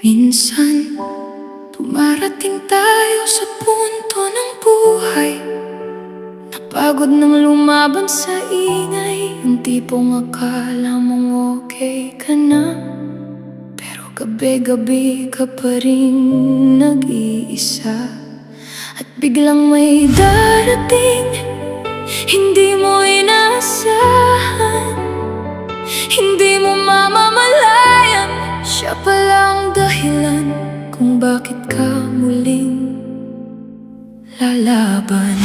Minsan, dumarating tayo sa punto ng buhay Napagod nang lumaban sa ingay Yung tipong akala mong okay ka na Pero gabi-gabi ka pa rin nag-iisa At biglang may darating Hindi mo inaasahan Hindi mo mamamalayan Siya palang dahilan Kung bakit ka muling lalaban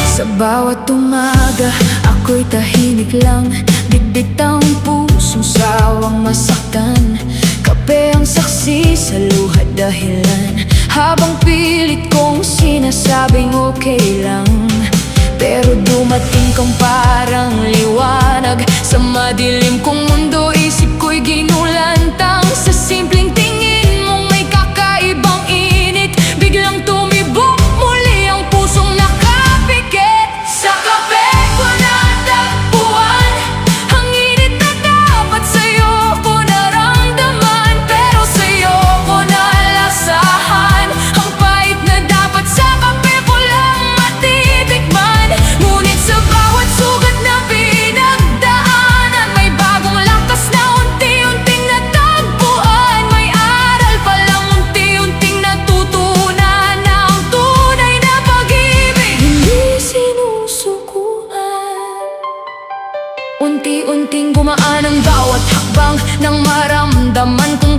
Sa bawat umaga, ako'y tahimik lang Bigbig ang pusong sawang masaktan Kape ang saksi sa luha dahilan Habang pilit kong sinasabing okay lang Pero dumating kang parang liwanag Sa madilim kong mundo, isip ko'y ginulantang Sa simpleng tingin mong may kakaibang init Biglang tumibok muli ang pusong nakapikit Sa kape ko natagpuan Ang init na dapat sa'yo ko naramdaman Pero sa'yo ko nalasahan Ang pait na dapat sa kape ko lang matitikman Ngunit sa bawat sugat na pinagdaanan May bagong lakas na unti-unting natagpuan May aral palang unti-unting natutunan Na ang tunay na pag-ibig hindi sinusukuan Unti-unting gumaan ang bawat hakbang Nang maramdaman kong